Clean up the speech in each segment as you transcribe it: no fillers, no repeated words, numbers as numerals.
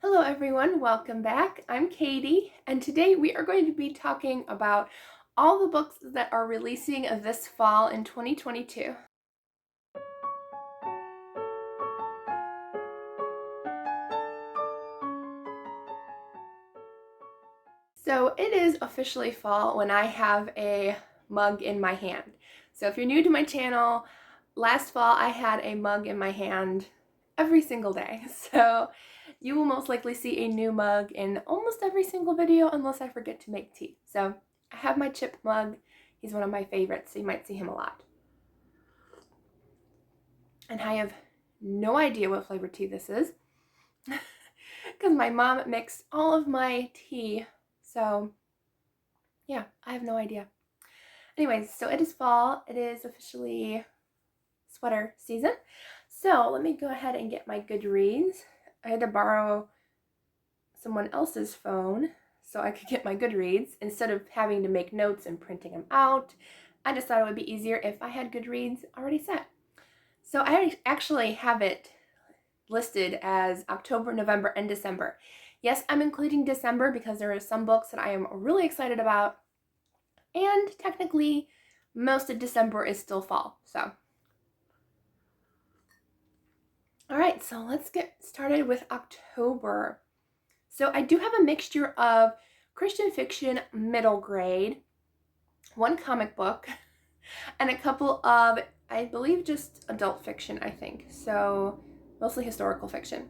Hello everyone, welcome back. I'm Katie, and today we are going to be talking about all the books that are releasing this fall in 2022. So it is officially fall when I have a mug in my hand. So if you're new to my channel, last fall I had a mug in my hand every single day. So you will most likely see a new mug in almost every single video unless I forget to make tea. So I have my chip mug. He's one of my favorites, so you might see him a lot. And I have no idea what flavor tea this is because my mom mixed all of my tea. So yeah, I have no idea. Anyways, so it is fall. It is officially sweater season. So let me go ahead and get my Goodreads. I had to borrow someone else's phone so I could get my Goodreads instead of having to make notes and printing them out. I just thought it would be easier if I had Goodreads already set. So I actually have it listed as October, November, and December. Yes, I'm including December because there are some books that I am really excited about, and technically most of December is still fall. So all right, so let's get started with October. So I do have a mixture of Christian fiction middle grade, one comic book, and a couple of, I believe, just adult fiction, I think. So mostly historical fiction.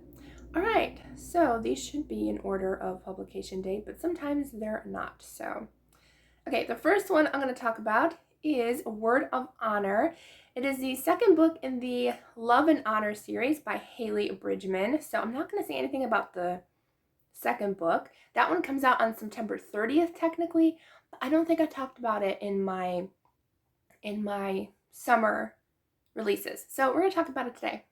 All right, so these should be in order of publication date, but sometimes they're not. So, okay, the first one I'm going to talk about is Word of Honor. It is the second book in the Love and Honor series by Haley Bridgman. So I'm not going to say anything about the second book. That one comes out on September 30th, technically. But I don't think I talked about it in my summer releases. So we're going to talk about it today.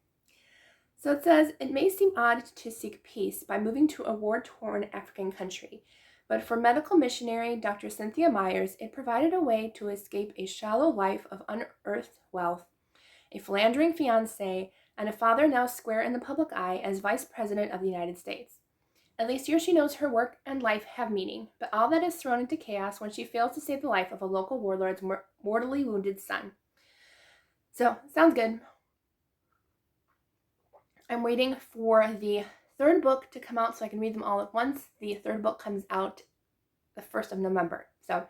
So it says, it may seem odd to seek peace by moving to a war-torn African country, but for medical missionary Dr. Cynthia Myers, it provided a way to escape a shallow life of unearthed wealth, a philandering fiancé, and a father now square in the public eye as Vice President of the United States. At least here she knows her work and life have meaning, but all that is thrown into chaos when she fails to save the life of a local warlord's mortally wounded son. So, sounds good. I'm waiting for the third book to come out so I can read them all at once. The third book comes out the 1st of November. So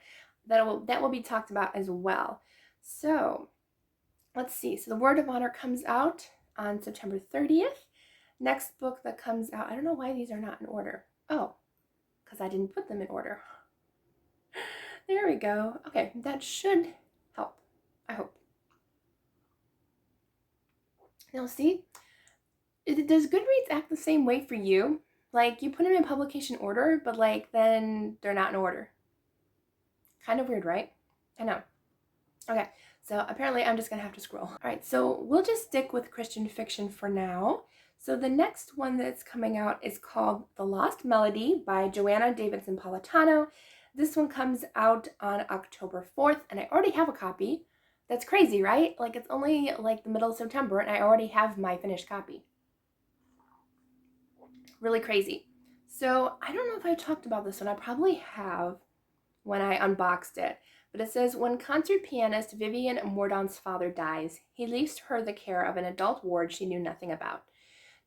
that will be talked about as well. So let's see. So the Word of Honor comes out on September 30th. Next book that comes out, I don't know why these are not in order. Oh, because I didn't put them in order. There we go. Okay, that should help. I hope. Now see, does Goodreads act the same way for you? Like, you put them in publication order, but like then they're not in order. Kind of weird, right? I know. Okay, so apparently I'm just gonna have to scroll. All right, so we'll just stick with Christian fiction for now. So the next one that's coming out is called The Lost Melody by Joanna Davidson Politano. This one comes out on October 4th, and I already have a copy. That's crazy, right? Like, it's only like the middle of September, and I already have my finished copy. Really crazy. So I don't know if I talked about this one. I probably have when I unboxed it. But it says, when concert pianist Vivian Mordaunt's father dies, he leaves her the care of an adult ward she knew nothing about.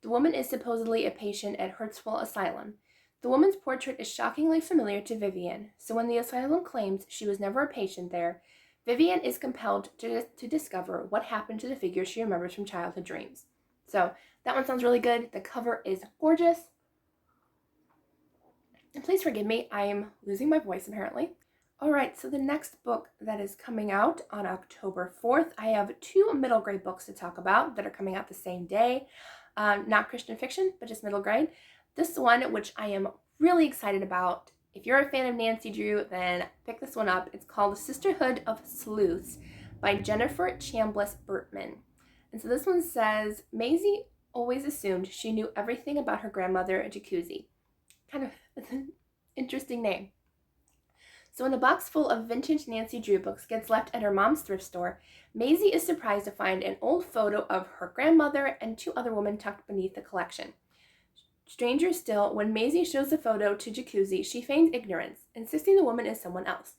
The woman is supposedly a patient at Hertzwell Asylum. The woman's portrait is shockingly familiar to Vivian, so when the asylum claims she was never a patient there, Vivian is compelled to discover what happened to the figure she remembers from childhood dreams. So that one sounds really good. The cover is gorgeous. And please forgive me, I am losing my voice apparently. All right, so the next book that is coming out on October 4th, I have 2 middle grade books to talk about that are coming out the same day. Not Christian fiction, but just middle grade. This one, which I am really excited about, if you're a fan of Nancy Drew, then pick this one up. It's called The Sisterhood of Sleuths by Jennifer Chambliss Bertman. And so this one says, Maisie always assumed she knew everything about her grandmother, Jacuzzi. Kind of an interesting name. So when a box full of vintage Nancy Drew books gets left at her mom's thrift store, Maisie is surprised to find an old photo of her grandmother and 2 other women tucked beneath the collection. Stranger still, when Maisie shows the photo to Jacuzzi, she feigns ignorance, insisting the woman is someone else.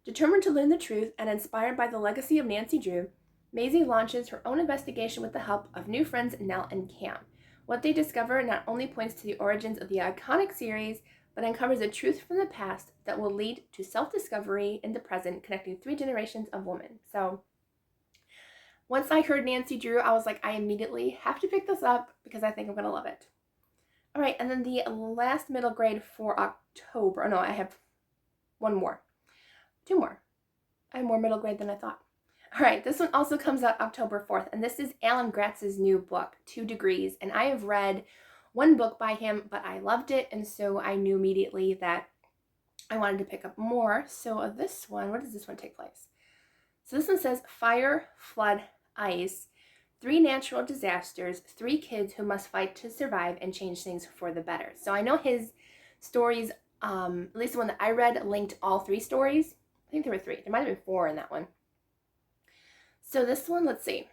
Determined to learn the truth and inspired by the legacy of Nancy Drew, Maisie launches her own investigation with the help of new friends Nell and Cam. What they discover not only points to the origins of the iconic series, but uncovers a truth from the past that will lead to self-discovery in the present, connecting 3 generations of women. So once I heard Nancy Drew, I was like, I immediately have to pick this up because I think I'm going to love it. All right, and then the last middle grade for October. Oh, no, I have 2 more. I have more middle grade than I thought. All right, this one also comes out October 4th, and this is Alan Gratz's new book, 2 Degrees. And I have read 1 book by him, but I loved it, and so I knew immediately that I wanted to pick up more. So this one, where does this one take place? So this one says fire, flood, ice, 3 natural disasters, 3 kids who must fight to survive and change things for the better. So I know his stories, at least the one that I read, linked all 3 stories. I think there were 3. There might have been 4 in that one. So this one, let's see.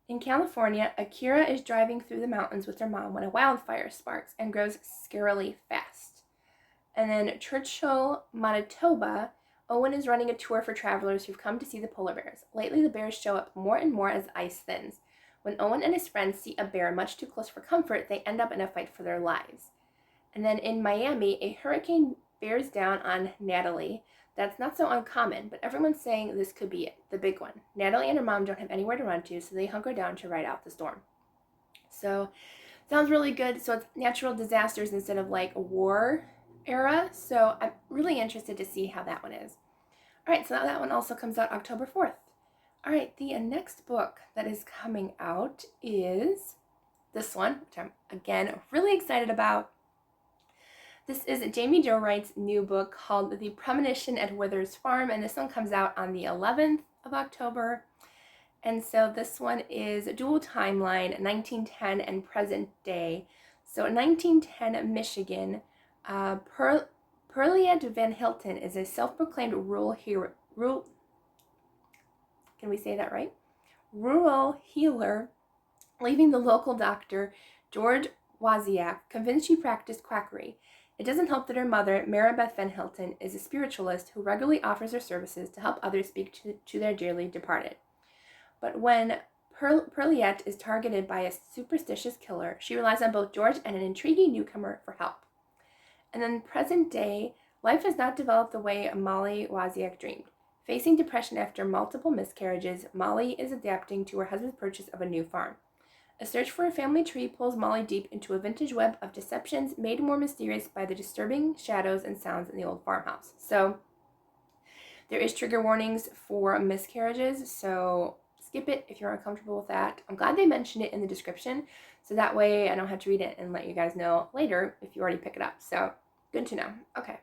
In California, Akira is driving through the mountains with her mom when a wildfire sparks and grows scarily fast. And then Churchill, Manitoba, Owen is running a tour for travelers who've come to see the polar bears. Lately, the bears show up more and more as ice thins. When Owen and his friends see a bear much too close for comfort, they end up in a fight for their lives. And then in Miami, a hurricane bears down on Natalie. That's not so uncommon, but everyone's saying this could be it, the big one. Natalie and her mom don't have anywhere to run to, so they hunker down to ride out the storm. So, sounds really good. So it's natural disasters instead of like a war era. So I'm really interested to see how that one is. All right, so that one also comes out October 4th. All right, the next book that is coming out is this one, which I'm, again, really excited about. This is Jamie Jo Wright's new book called The Premonition at Wither's Farm, and this one comes out on the 11th of October. And so this one is dual timeline, 1910 and present day. So in 1910 Michigan, Pearliette Van Hilton is a self-proclaimed rural hero. Can we say that right? Rural healer, leaving the local doctor, George Wozniak, convinced she practiced quackery. It doesn't help that her mother, Maribeth Van Hilton, is a spiritualist who regularly offers her services to help others speak to their dearly departed. But when Pearliette is targeted by a superstitious killer, she relies on both George and an intriguing newcomer for help. And then present day, life has not developed the way Molly Wozniak dreamed. Facing depression after multiple miscarriages, Molly is adapting to her husband's purchase of a new farm. A search for a family tree pulls Molly deep into a vintage web of deceptions made more mysterious by the disturbing shadows and sounds in the old farmhouse. So there is trigger warnings for miscarriages, so skip it if you're uncomfortable with that. I'm glad they mentioned it in the description, so that way I don't have to read it and let you guys know later if you already pick it up. So good to know. Okay.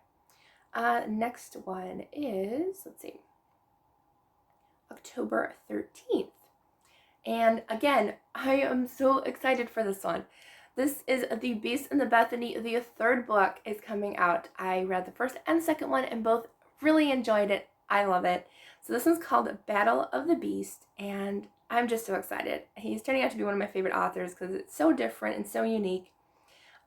Next one is, let's see, October 13th. And again, I am so excited for this one. This is The Beast and the Bethany. The 3rd book is coming out. I read the 1st and 2nd one and both really enjoyed it. I love it. So this one's called Battle of the Beast, and I'm just so excited. He's turning out to be one of my favorite authors because it's so different and so unique.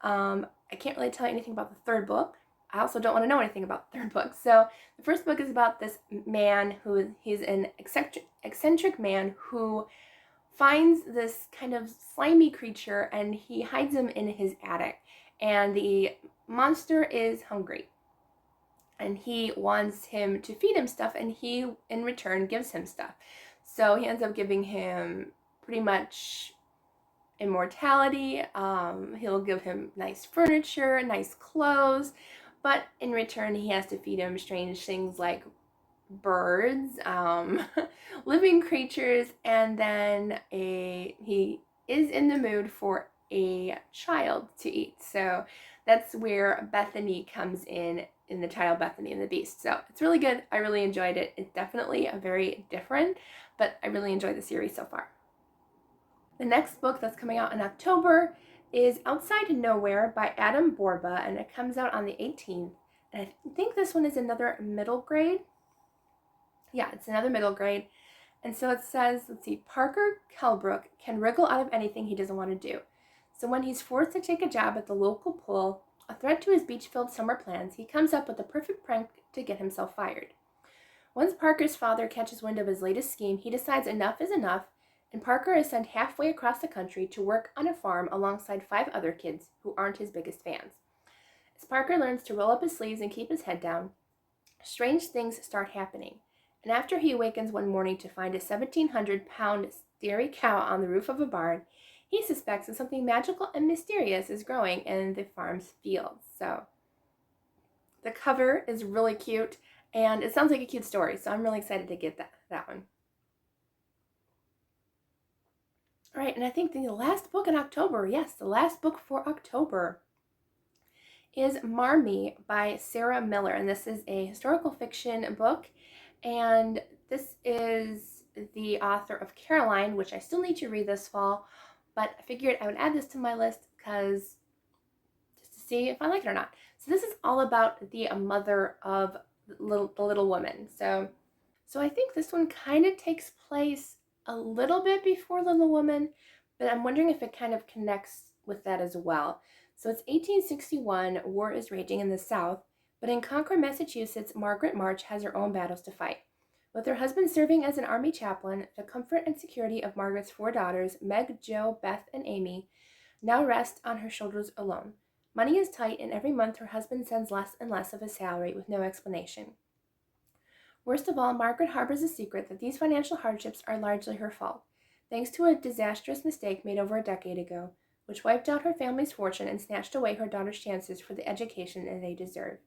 I can't really tell you anything about the 3rd book. I also don't want to know anything about the 3rd book. So the 1st book is about this man he's an eccentric man who finds this kind of slimy creature and he hides him in his attic. And the monster is hungry. And he wants him to feed him stuff, and he, in return, gives him stuff. So he ends up giving him pretty much immortality. He'll give him nice furniture, nice clothes, but in return, he has to feed him strange things like birds, living creatures, and then he is in the mood for a child to eat. So that's where Bethany comes in the title Bethany and the Beast. So it's really good. I really enjoyed it. It's definitely a very different, but I really enjoyed the series so far. The next book that's coming out in October is Outside Nowhere by Adam Borba, and it comes out on the 18th. And I think this one is another middle grade. Yeah, it's another middle grade. And so it says, let's see, Parker Kelbrook can wriggle out of anything he doesn't want to do. So when he's forced to take a job at the local pool, a threat to his beach-filled summer plans, he comes up with the perfect prank to get himself fired. Once Parker's father catches wind of his latest scheme, he decides enough is enough, and Parker is sent halfway across the country to work on a farm alongside 5 other kids who aren't his biggest fans. As Parker learns to roll up his sleeves and keep his head down, strange things start happening. And after he awakens one morning to find a 1,700-pound dairy cow on the roof of a barn, he suspects that something magical and mysterious is growing in the farm's fields. So the cover is really cute, and it sounds like a cute story, so I'm really excited to get that one. All right, and I think the last book in October, yes, the last book for October is Marmi by Sarah Miller, and this is a historical fiction book, and this is the author of Caroline, which I still need to read this fall, but I figured I would add this to my list because just to see if I like it or not. So this is all about the mother of the little woman. So I think this one kind of takes place a little bit before Little Woman, but I'm wondering if it kind of connects with that as well. So it's 1861, war is raging in the South, but in Concord, Massachusetts, Margaret March has her own battles to fight. With her husband serving as an army chaplain, the comfort and security of Margaret's 4 daughters, Meg, Jo, Beth, and Amy, now rest on her shoulders alone. Money is tight, and every month her husband sends less and less of his salary with no explanation. Worst of all, Margaret harbors a secret that these financial hardships are largely her fault, thanks to a disastrous mistake made over a decade ago, which wiped out her family's fortune and snatched away her daughter's chances for the education that they deserve.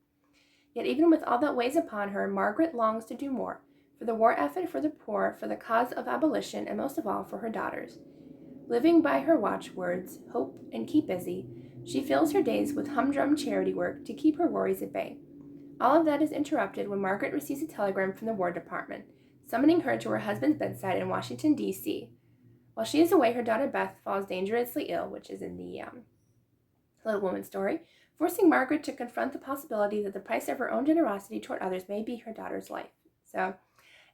Yet even with all that weighs upon her, Margaret longs to do more, for the war effort, for the poor, for the cause of abolition, and most of all for her daughters. Living by her watchwords, hope and keep busy, she fills her days with humdrum charity work to keep her worries at bay. All of that is interrupted when Margaret receives a telegram from the War Department, summoning her to her husband's bedside in Washington, D.C. While she is away, her daughter Beth falls dangerously ill, which is in the Little Woman story, forcing Margaret to confront the possibility that the price of her own generosity toward others may be her daughter's life. So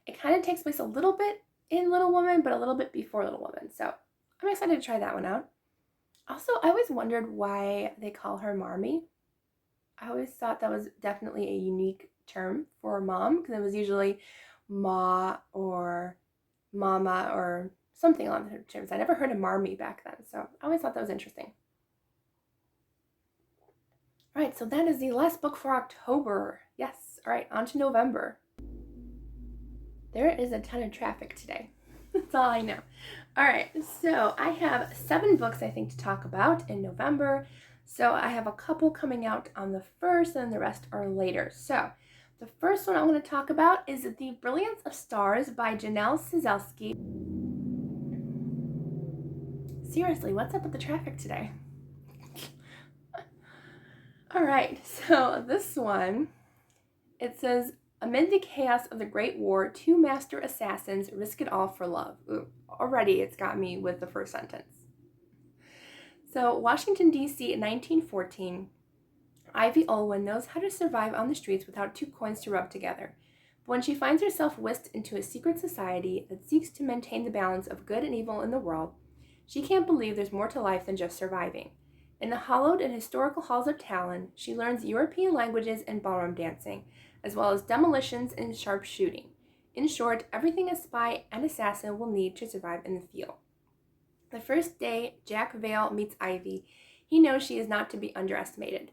it kind of takes place a little bit in Little Woman, but a little bit before Little Woman. So I'm excited to try that one out. Also, I always wondered why they call her Marmi. I always thought that was definitely a unique term for mom, because it was usually ma or mama or something along those terms. I never heard of Marmi back then, so I always thought that was interesting. All right, so that is the last book for October. Yes, all right, on to November. There is a ton of traffic today. That's all I know. All right, so I have 7 books I think to talk about in November. So I have a couple coming out on the 1st and the rest are later. So the first one I'm going to talk about is The Brilliance of Stars by Janelle Cizelski. Seriously, what's up with the traffic today? All right, so this one, it says, amid the chaos of the Great War, 2 master assassins risk it all for love. Ooh, already it's got me with the first sentence. So, Washington, D.C. in 1914, Ivy Olwyn knows how to survive on the streets without 2 coins to rub together. But when she finds herself whisked into a secret society that seeks to maintain the balance of good and evil in the world, she can't believe there's more to life than just surviving. In the hallowed and historical halls of Talon, she learns European languages and ballroom dancing, as well as demolitions and sharpshooting. In short, everything a spy and assassin will need to survive in the field. The first day Jack Vale meets Ivy, he knows she is not to be underestimated.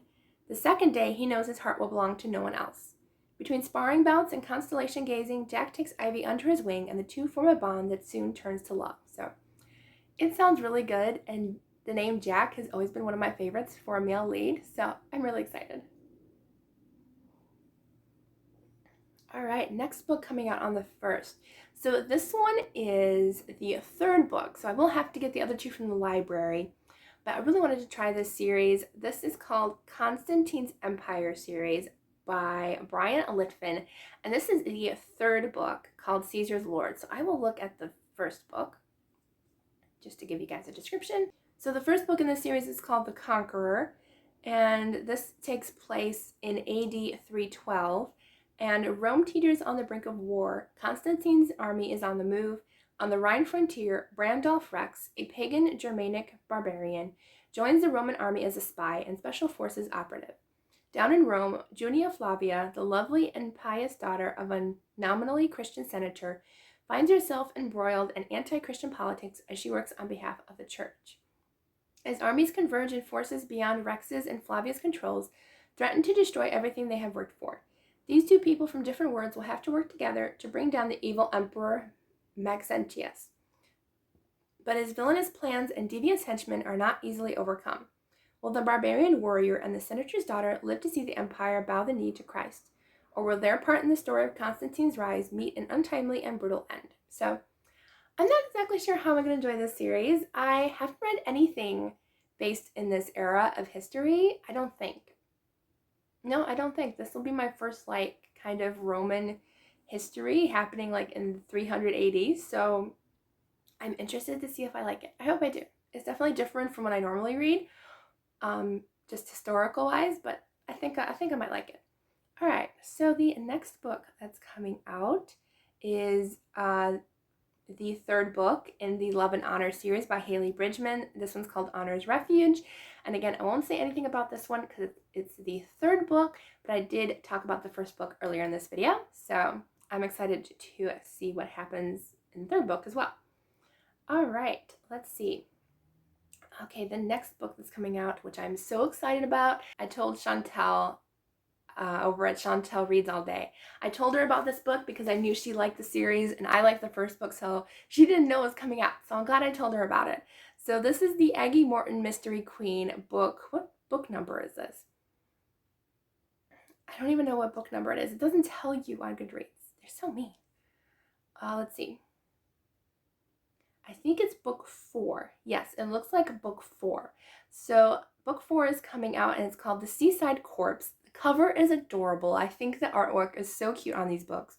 The second day, he knows his heart will belong to no one else. Between sparring bouts and constellation gazing, Jack takes Ivy under his wing, and the 2 form a bond that soon turns to love. So, it sounds really good, and the name Jack has always been one of my favorites for a male lead, so I'm really excited. All right, next book coming out on the 1st. So this one is the 3rd book, so I will have to get the other 2 from the library, but I really wanted to try this series. This is called Constantines Empire series by Brian Litfin, and this is the 3rd book called Caesar's Lord. So I will look at the 1st book just to give you guys a description. So the 1st book in this series is called The Conqueror, and this takes place in AD 312. and Rome teeters on the brink of war. Constantine's army is on the move. On the Rhine frontier, Brandolph Rex, a pagan Germanic barbarian, joins the Roman army as a spy and special forces operative. Down in Rome, Junia Flavia, the lovely and pious daughter of a nominally Christian senator, finds herself embroiled in anti-Christian politics as she works on behalf of the church. As armies converge and forces beyond Rex's and Flavia's controls threaten to destroy everything they have worked for, these two people from different worlds will have to work together to bring down the evil Emperor Maxentius. But his villainous plans and devious henchmen are not easily overcome. Will the barbarian warrior and the senator's daughter live to see the empire bow the knee to Christ? Or will their part in the story of Constantine's rise meet an untimely and brutal end? So, I'm not exactly sure how I'm going to enjoy this series. I haven't read anything based in this era of history, I don't think. No, I don't think. This will be my first, kind of Roman history happening, in 300 AD. So, I'm interested to see if I like it. I hope I do. It's definitely different from what I normally read, just historical-wise, but I think I might like it. All right, so the next book that's coming out is the third book in the Love and Honor series by Haley Bridgman. This one's called Honor's Refuge. And again, I won't say anything about this one because it's the third book, but I did talk about the first book earlier in this video. So I'm excited to see what happens in the third book as well. All right, let's see. Okay, the next book that's coming out, which I'm so excited about, I told Chantel over at Chantel Reads All Day. I told her about this book because I knew she liked the series and I liked the first book, so she didn't know it was coming out. So I'm glad I told her about it. So this is the Aggie Morton Mystery Queen book. What book number is this? I don't even know what book number it is. It doesn't tell you on Goodreads. They're so mean. Let's see. I think it's book 4. Yes, it looks like book 4. So book 4 is coming out and it's called The Seaside Corpse. The cover is adorable. I think the artwork is so cute on these books.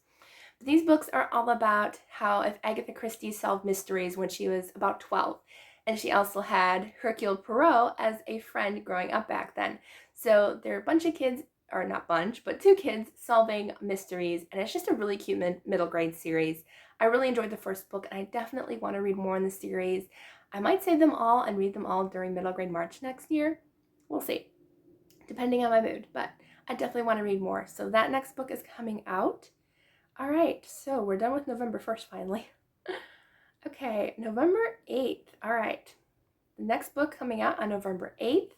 But these books are all about how if Agatha Christie solved mysteries when she was about 12. And she also had Hercule Poirot as a friend growing up back then. So they're a bunch of kids, or not bunch, but 2 kids solving mysteries. And it's just a really cute middle grade series. I really enjoyed the first book, and I definitely want to read more in the series. I might save them all and read them all during middle grade March next year. We'll see, depending on my mood, but I definitely want to read more. So that next book is coming out. All right, so we're done with November 1st finally. Okay, November 8th. All right, the next book coming out on November 8th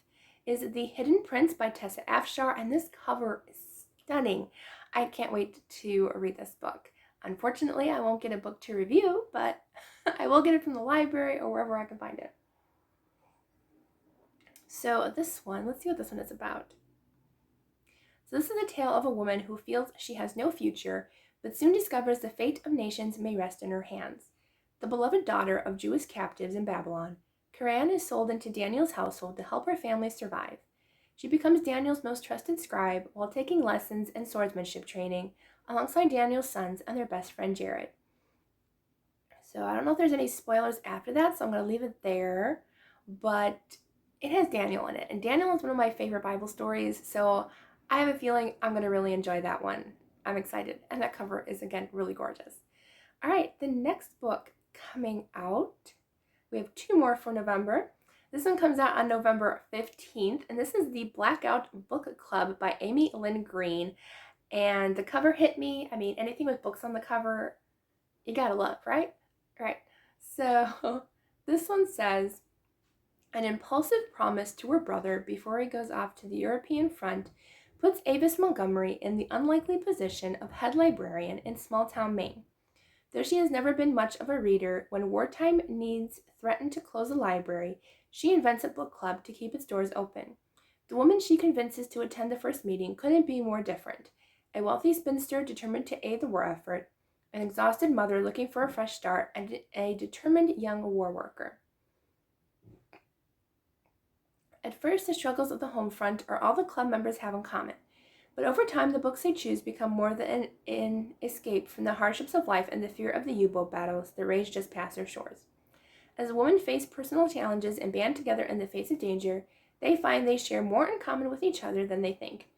is The Hidden Prince by Tessa Afshar, and this cover is stunning. I can't wait to read this book. Unfortunately, I won't get a book to review, but I will get it from the library or wherever I can find it. So this one, let's see what this one is about. So this is a tale of a woman who feels she has no future, but soon discovers the fate of nations may rest in her hands. The beloved daughter of Jewish captives in Babylon, Karan is sold into Daniel's household to help her family survive. She becomes Daniel's most trusted scribe while taking lessons and swordsmanship training alongside Daniel's sons and their best friend Jared. So I don't know if there's any spoilers after that, so I'm going to leave it there. But it has Daniel in it, and Daniel is one of my favorite Bible stories, so I have a feeling I'm going to really enjoy that one. I'm excited, and that cover is, again, really gorgeous. All right, the next book coming out, we have 2 more for November. This one comes out on November 15th, and this is the Blackout Book Club by Amy Lynn Green. And the cover hit me. I mean, anything with books on the cover, you gotta love, right? Right. So this one says, an impulsive promise to her brother before he goes off to the European front puts Avis Montgomery in the unlikely position of head librarian in small-town Maine. Though she has never been much of a reader, when wartime needs threaten to close the library, she invents a book club to keep its doors open. The woman she convinces to attend the first meeting couldn't be more different. A wealthy spinster determined to aid the war effort, an exhausted mother looking for a fresh start, and a determined young war worker. At first, the struggles of the home front are all the club members have in common, but over time the books they choose become more than an escape from the hardships of life and the fear of the U-boat battles that rage just past their shores. As the women face personal challenges and band together in the face of danger, they find they share more in common with each other than they think.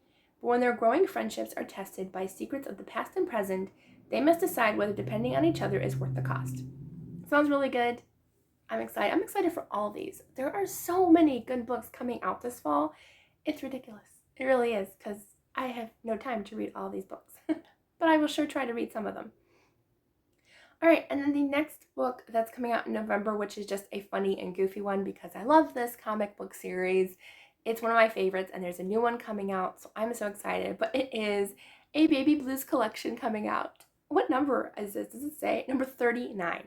But when their growing friendships are tested by secrets of the past and present, they must decide whether depending on each other is worth the cost. Sounds really good. I'm excited. I'm excited for all these. There are so many good books coming out this fall. It's ridiculous. It really is, because I have no time to read all these books. But I will sure try to read some of them. All right, and then the next book that's coming out in November, which is just a funny and goofy one because I love this comic book series. It's one of my favorites, and there's a new one coming out, so I'm so excited. But it is a Baby Blues collection coming out. What number is this? Does it say? Number 39.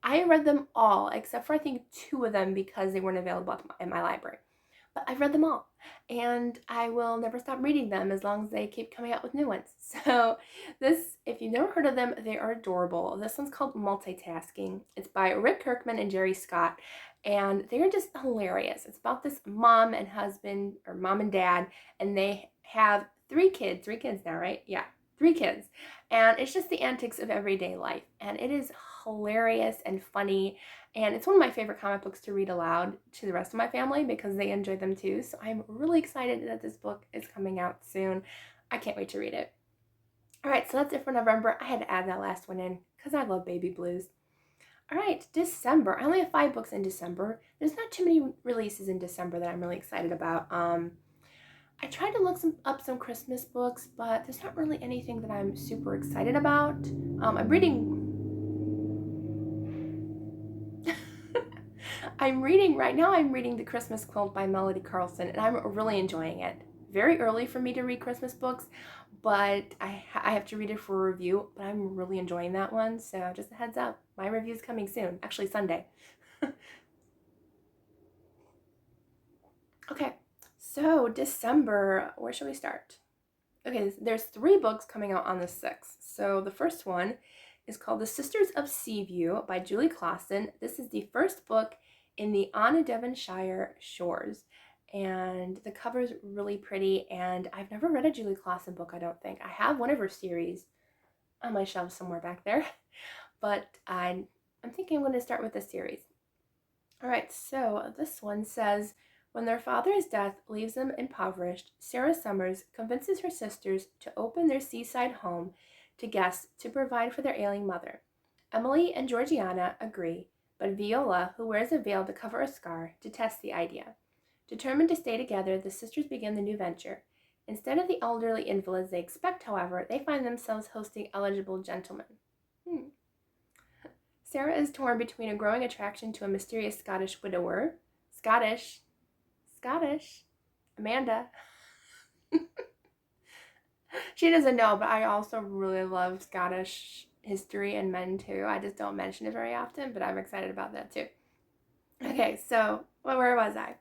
I read them all, except for I think 2 of them because they weren't available in my library. But I've read them all, and I will never stop reading them as long as they keep coming out with new ones. So this, if you've never heard of them, they are adorable. This one's called Multitasking. It's by Rick Kirkman and Jerry Scott, and they're just hilarious. It's about this mom and husband, or mom and dad, and they have 3 kids. 3 kids now, right? Yeah, 3 kids. And it's just the antics of everyday life, and it is hilarious and funny. And it's one of my favorite comic books to read aloud to the rest of my family because they enjoy them too. So I'm really excited that this book is coming out soon. I can't wait to read it. All right, so that's it for November. I had to add that last one in because I love Baby Blues. All right, December. I only have 5 books in December. There's not too many releases in December that I'm really excited about. I tried to look up some Christmas books, but there's not really anything that I'm super excited about. I'm reading right now, I'm reading The Christmas Quilt by Melody Carlson, and I'm really enjoying it. Very early for me to read Christmas books, but I have to read it for a review, but I'm really enjoying that one, so just a heads up. My review is coming soon, actually Sunday. Okay, so December, where should we start? Okay, there's 3 books coming out on the 6th. So the first one is called The Sisters of Seaview by Julie Clausen. This is the first book in the On Devonshire Shores, and the cover is really pretty, and I've never read a Julie Clausen book, I don't think. I have one of her series on my shelf somewhere back there, but I'm thinking I'm going to start with this series. All right, so this one says, when their father's death leaves them impoverished, Sarah Summers convinces her sisters to open their seaside home to guests to provide for their ailing mother. Emily and Georgiana agree, but Viola, who wears a veil to cover a scar, detests the idea. Determined to stay together, the sisters begin the new venture. Instead of the elderly invalids they expect, however, they find themselves hosting eligible gentlemen. Sarah is torn between a growing attraction to a mysterious Scottish widower. Scottish. Amanda. She doesn't know, but I also really love Scottish history and men too. I just don't mention it very often, but I'm excited about that too. Okay, so where was I?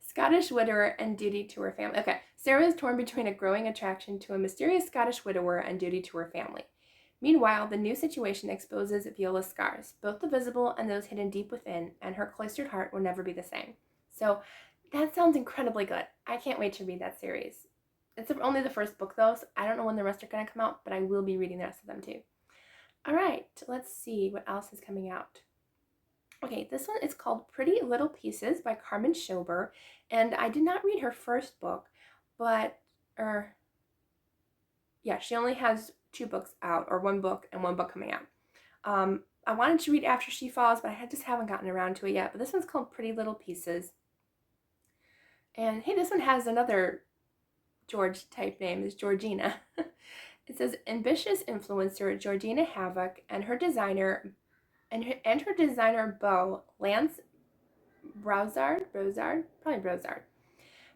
Scottish widower and duty to her family. Okay, Sarah is torn between a growing attraction to a mysterious Scottish widower and duty to her family. Meanwhile, the new situation exposes Viola's scars, both the visible and those hidden deep within, and her cloistered heart will never be the same. So that sounds incredibly good. I can't wait to read that series. It's only the first book though, so I don't know when the rest are going to come out, but I will be reading the rest of them too. All right, let's see what else is coming out. Okay, this one is called Pretty Little Pieces by Carmen Schober, and I did not read her first book, but, she only has 2 books out, or 1 book and 1 book coming out. I wanted to read After She Falls, but I just haven't gotten around to it yet, but this one's called Pretty Little Pieces. And hey, this one has another George type name, is Georgina. It says ambitious influencer Georgina Havoc and her designer beau Lance Broussard,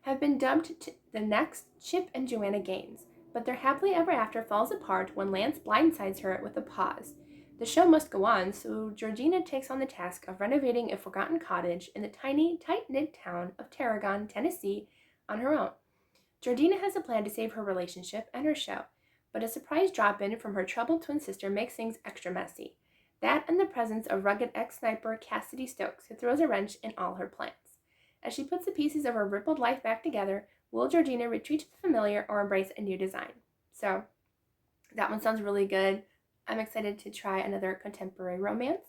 have been dubbed to the next Chip and Joanna Gaines, but their happily ever after falls apart when Lance blindsides her with a pause. The show must go on, so Georgina takes on the task of renovating a forgotten cottage in the tiny, tight-knit town of Tarragon, Tennessee, on her own. Georgina has a plan to save her relationship and her show, but a surprise drop-in from her troubled twin sister makes things extra messy. That and the presence of rugged ex-sniper Cassidy Stokes, who throws a wrench in all her plans. As she puts the pieces of her rippled life back together, will Georgina retreat to the familiar or embrace a new design? So, that one sounds really good. I'm excited to try another contemporary romance.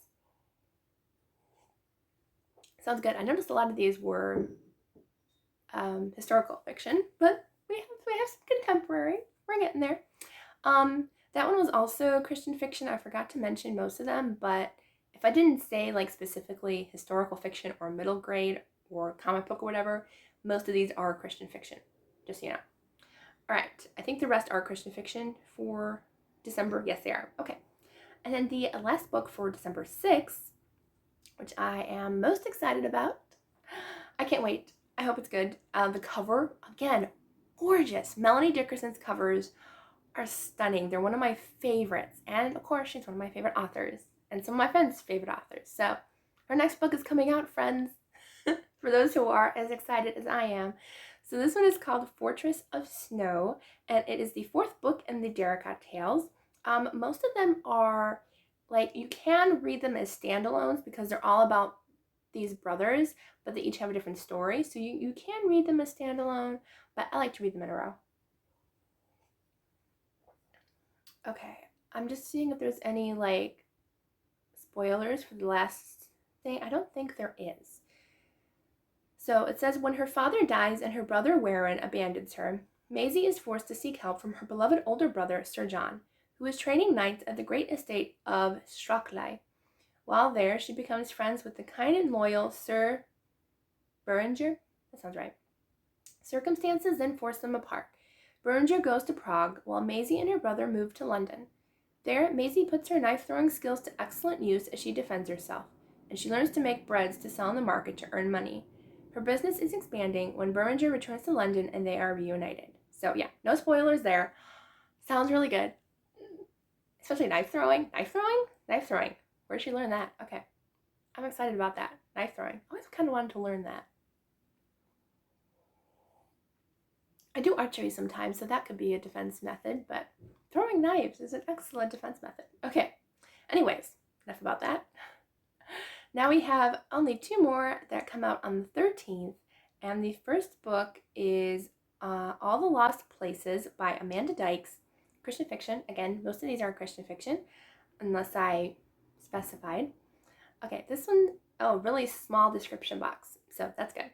Sounds good. I noticed a lot of these were historical fiction, but we have some contemporary. We're getting there. That one was also Christian fiction. I forgot to mention most of them, but if I didn't say like specifically historical fiction or middle grade or comic book or whatever, most of these are Christian fiction, just so you know. All right, I think the rest are Christian fiction for December. Yes, they are. Okay. And then the last book for December 6th, which I am most excited about. I can't wait. I hope it's good. The cover, again, gorgeous. Melanie Dickerson's covers are stunning. They're one of my favorites. And of course, she's one of my favorite authors and some of my friends' favorite authors. So her next book is coming out, friends, for those who are as excited as I am. So this one is called Fortress of Snow, and it is the 4th book in the Daraka Tales. Most of them are, like, you can read them as standalones because they're all about these brothers, but they each have a different story. So you can read them as standalone, but I like to read them in a row. Okay, I'm just seeing if there's any, like, spoilers for the last thing. I don't think there is. So it says, when her father dies and her brother Warren abandons her, Maisie is forced to seek help from her beloved older brother, Sir John, who is training knights at the great estate of Strachlai. While there, she becomes friends with the kind and loyal Sir Beringer. That sounds right. Circumstances then force them apart. Beringer goes to Prague, while Maisie and her brother move to London. There, Maisie puts her knife-throwing skills to excellent use as she defends herself, and she learns to make breads to sell in the market to earn money. Her business is expanding when Beringer returns to London and they are reunited. So yeah, no spoilers there. Sounds really good. Especially knife throwing. Knife throwing? Knife throwing. Where'd she learn that? Okay. I'm excited about that. Knife throwing. I always kind of wanted to learn that. I do archery sometimes, so that could be a defense method, but throwing knives is an excellent defense method. Okay. Anyways, enough about that. Now we have only 2 more that come out on the 13th, and the first book is All the Lost Places by Amanda Dykes, Christian fiction. Again, most of these are Christian fiction, unless I specified. Okay, this one, really small description box, so that's good.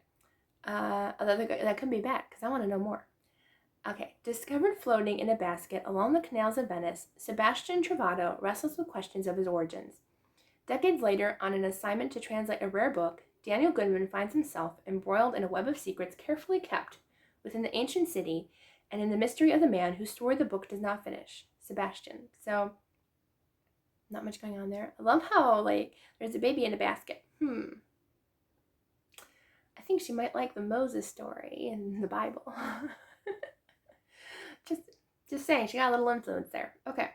Although that could be bad, because I want to know more. Okay, discovered floating in a basket along the canals of Venice, Sebastian Trovato wrestles with questions of his origins. Decades later, on an assignment to translate a rare book, Daniel Goodman finds himself embroiled in a web of secrets carefully kept within the ancient city and in the mystery of the man whose story the book does not finish, Sebastian. So, not much going on there. I love how, like, there's a baby in a basket. I think she might like the Moses story in the Bible. Just saying, she got a little influence there. Okay.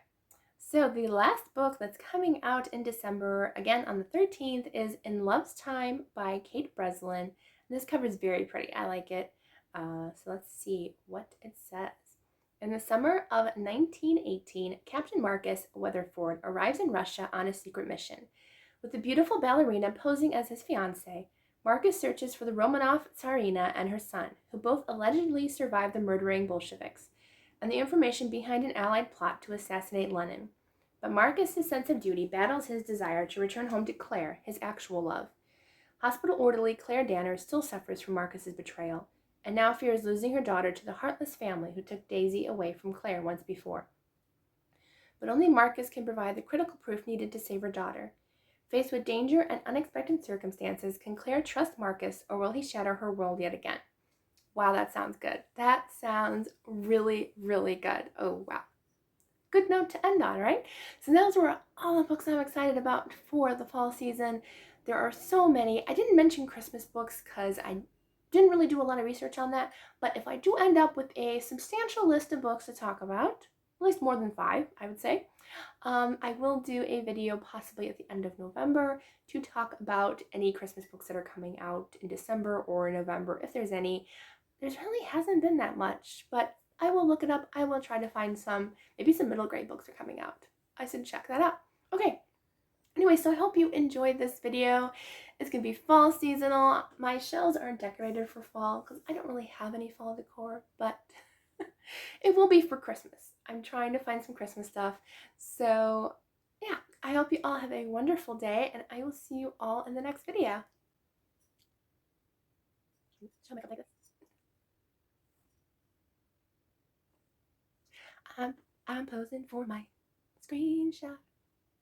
So the last book that's coming out in December, again on the 13th, is In Love's Time by Kate Breslin. This cover is very pretty. I like it. So let's see what it says. In the summer of 1918, Captain Marcus Weatherford arrives in Russia on a secret mission. With the beautiful ballerina posing as his fiancée, Marcus searches for the Romanov Tsarina and her son, who both allegedly survived the murdering Bolsheviks, and the information behind an allied plot to assassinate Lenin. But Marcus's sense of duty battles his desire to return home to Claire, his actual love. Hospital orderly Claire Danner still suffers from Marcus's betrayal, and now fears losing her daughter to the heartless family who took Daisy away from Claire once before. But only Marcus can provide the critical proof needed to save her daughter. Faced with danger and unexpected circumstances, can Claire trust Marcus, or will he shatter her world yet again? Wow, that sounds good. That sounds really, really good. Oh, wow. Good note to end on, right? So those were all the books I'm excited about for the fall season. There are so many. I didn't mention Christmas books because I didn't really do a lot of research on that, but if I do end up with a substantial list of books to talk about, at least more than 5, I would say, I will do a video possibly at the end of November to talk about any Christmas books that are coming out in December or November, if there's any. There really hasn't been that much, but I will look it up. I will try to find some, maybe some middle grade books are coming out. I should check that out. Okay. Anyway, so I hope you enjoyed this video. It's going to be fall seasonal. My shelves aren't decorated for fall because I don't really have any fall decor, but it will be for Christmas. I'm trying to find some Christmas stuff. So yeah, I hope you all have a wonderful day, and I will see you all in the next video. Show makeup like this. I'm posing for my screenshot.